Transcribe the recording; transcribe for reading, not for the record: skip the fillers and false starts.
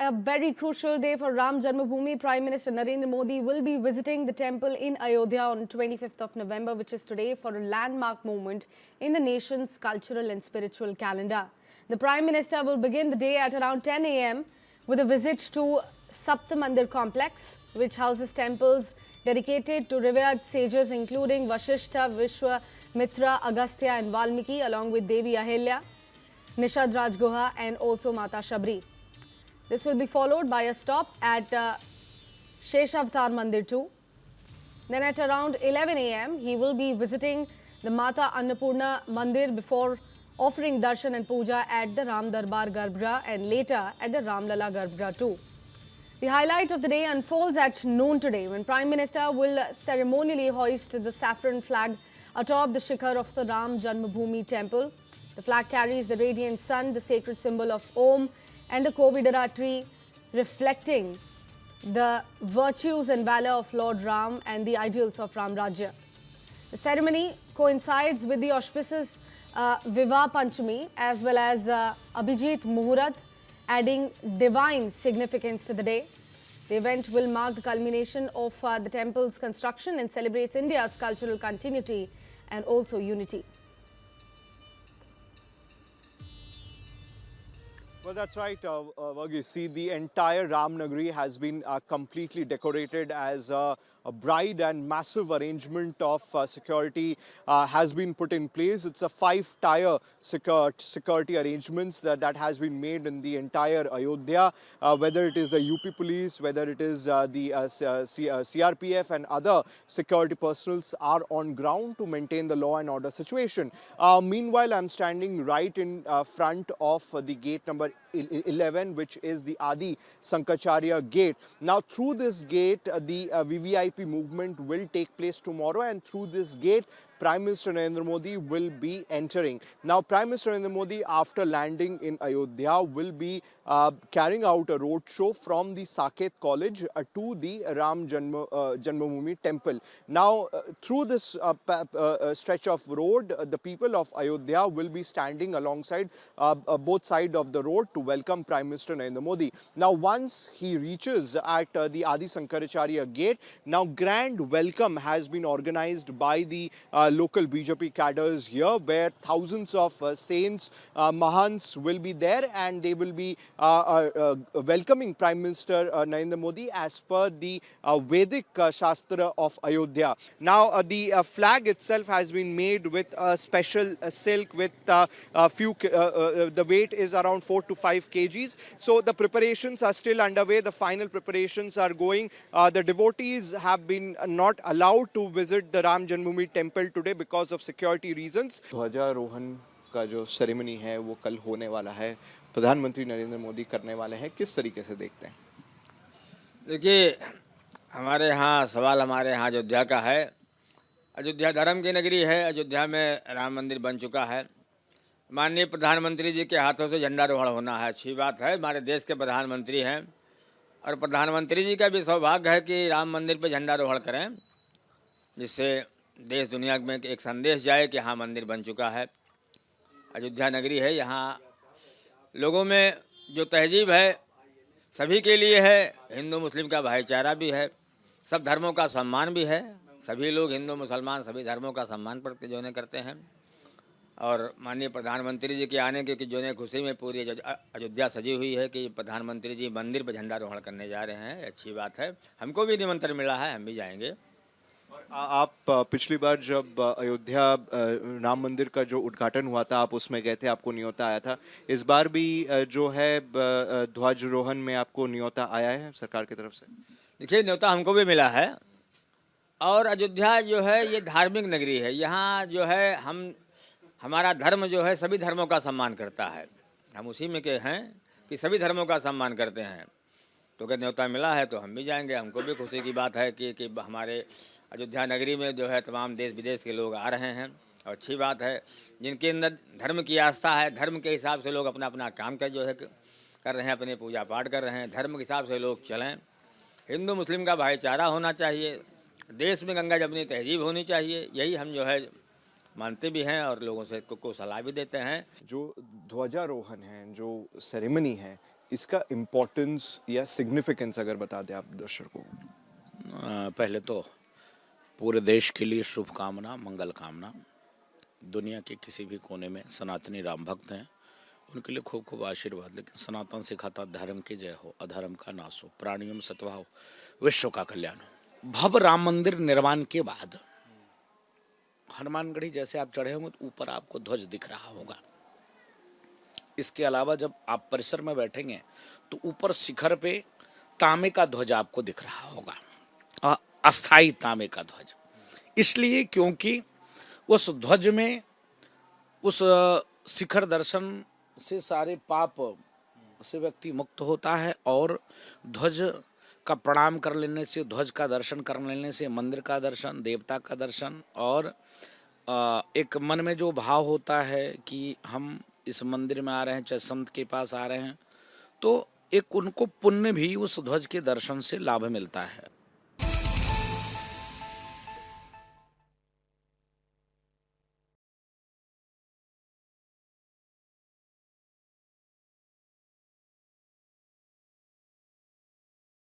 a very crucial day for Ram Janmabhoomi. Prime Minister Narendra Modi will be visiting the temple in Ayodhya on 25th of November, which is today, for a landmark moment in the nation's cultural and spiritual calendar. The Prime Minister will begin the day at around 10 a.m. with a visit to Sapta Mandir complex, which houses temples dedicated to revered sages including Vasishtha, Vishwamitra, Agastya and Valmiki, along with Devi Ahilya, Nishad Rajguha and also Mata Shabri. This will be followed by a stop at Sheshavtar Mandir too. Then at around 11 a.m. he will be visiting the Mata Annapurna Mandir before offering darshan and puja at the Ram Darbar Garbhagriha and later at the Ramlala Garbhagriha too. The highlight of the day unfolds at noon today when Prime Minister will ceremonially hoist the saffron flag atop the shikhar of the Ram Janmabhoomi temple. The flag carries the radiant sun, the sacred symbol of Om, and a Kovidara tree reflecting the virtues and valor of Lord Ram and the ideals of Ram Rajya. The ceremony coincides with the auspicious Vivah Panchami as well as Abhijit Muhurat, adding divine significance to the day. The event will mark the culmination of the temple's construction and celebrates India's cultural continuity and also unity. Well, that's right, Varghese. See, the entire Ram Nagari has been completely decorated as a bride, and massive arrangement of security has been put in place. It's a 5-tier security arrangements that has been made in the entire Ayodhya, whether it is the UP police, whether it is the CRPF and other security personals are on ground to maintain the law and order situation. Meanwhile, I'm standing right in front of the gate number 11, which is the Adi Sankaracharya gate. Now, through this gate, the VVIP movement will take place tomorrow, and through this gate, Prime Minister Narendra Modi will be entering. Now, Prime Minister Narendra Modi, after landing in Ayodhya, will be carrying out a roadshow from the Saket College to the Ram Janmabhoomi temple. Now, through this stretch of road, the people of Ayodhya will be standing alongside both sides of the road to welcome Prime Minister Narendra Modi. Now, once he reaches at the Adi Sankaracharya gate, now grand welcome has been organized by the local BJP cadres here, where thousands of saints, mahants will be there, and they will be welcoming Prime Minister Narendra Modi as per the Vedic Shastra of Ayodhya. Now, the flag itself has been made with a special silk with a few, the weight is around 4 to 5 kgs. So the preparations are still underway. The final preparations are going. The devotees have been not allowed to visit the Ram Janmabhoomi temple today because of security reasons. ध्वजारोहण का जो ceremony है वो कल होने वाला है, प्रधानमंत्री नरेंद्र मोदी करने वाले हैं, किस तरीके से देखते हैं? देखिए, हमारे यहाँ अयोध्या का है। अयोध्या धर्म की नगरी है। अयोध्या में राम मंदिर बन चुका है। माननीय प्रधानमंत्री जी के हाथों से झंडारोहण होना है, अच्छी बात है। हमारे देश के प्रधानमंत्री हैं और प्रधानमंत्री जी का भी सौभाग्य है कि राम मंदिर पर झंडारोहण करें, जिससे देश दुनिया में एक संदेश जाए कि हाँ, मंदिर बन चुका है। अयोध्या नगरी है, यहाँ लोगों में जो तहजीब है सभी के लिए है। हिंदू मुस्लिम का भाईचारा भी है, सब धर्मों का सम्मान भी है। सभी लोग हिंदू मुसलमान सभी धर्मों का सम्मान करते हैं। और माननीय प्रधानमंत्री जी के आने की जो खुशी में पूरी अयोध्या सजी हुई है कि प्रधानमंत्री जी मंदिर पर झंडारोहण करने जा रहे हैं, अच्छी बात है। हमको भी निमंत्रण मिला है, हम भी जाएंगे। आप पिछली बार जब अयोध्या राम मंदिर का जो उद्घाटन हुआ था, आप उसमें गए थे, आपको न्योता आया था। इस बार भी जो है ध्वजारोहण में आपको न्योता आया है सरकार की तरफ से? देखिए, न्योता हमको भी मिला है। और अयोध्या जो है ये धार्मिक नगरी है। यहाँ जो है हमारा धर्म जो है सभी धर्मों का सम्मान करता है। हम उसी में के हैं कि सभी धर्मों का सम्मान करते हैं। तो अगर न्योता मिला है तो हम भी जाएंगे। हमको भी खुशी की बात है कि हमारे अयोध्या नगरी में जो है तमाम देश विदेश के लोग आ रहे हैं, और अच्छी बात है। जिनके अंदर धर्म की आस्था है, धर्म के हिसाब से लोग अपना अपना काम कर रहे हैं, अपने पूजा पाठ कर रहे हैं। धर्म के हिसाब से लोग चलें। हिंदू मुस्लिम का भाईचारा होना चाहिए, देश में गंगा जमनी तहजीब होनी चाहिए। यही हम जो है मानते भी हैं और लोगों से को सलाह भी देते हैं। जो ध्वजारोहण है, जो सेरेमनी है, इसका इम्पोर्टेंस या सिग्निफिकेंस अगर बता दें आप दर्शकों को। पहले तो पूरे देश के लिए शुभकामना, मंगल कामना। दुनिया के किसी भी कोने में सनातनी राम भक्त हैं, उनके लिए खूब खूब आशीर्वाद। लेकिन सनातन सिखाता धर्म की जय हो, अधर्म का नाश हो, प्राणियों सद्भाव, विश्व का कल्याण हो। भव्य राम मंदिर निर्माण के बाद हनुमानगढ़ी जैसे आप चढ़े होंगे तो ऊपर आपको ध्वज दिख रहा होगा। इसके अलावा जब आप परिसर में बैठेंगे तो ऊपर शिखर पे तांबे का ध्वज आपको दिख रहा होगा, अस्थाई तांबे का ध्वज। इसलिए क्योंकि उस ध्वज में, उस शिखर दर्शन से सारे पाप से व्यक्ति मुक्त होता है, और ध्वज का प्रणाम कर लेने से, ध्वज का दर्शन कर लेने से मंदिर का दर्शन, देवता का दर्शन, और एक मन में जो भाव होता है कि हम इस मंदिर में आ रहे हैं, चाहे संत के पास आ रहे हैं, तो एक उनको पुण्य भी उस ध्वज के दर्शन से लाभ मिलता है।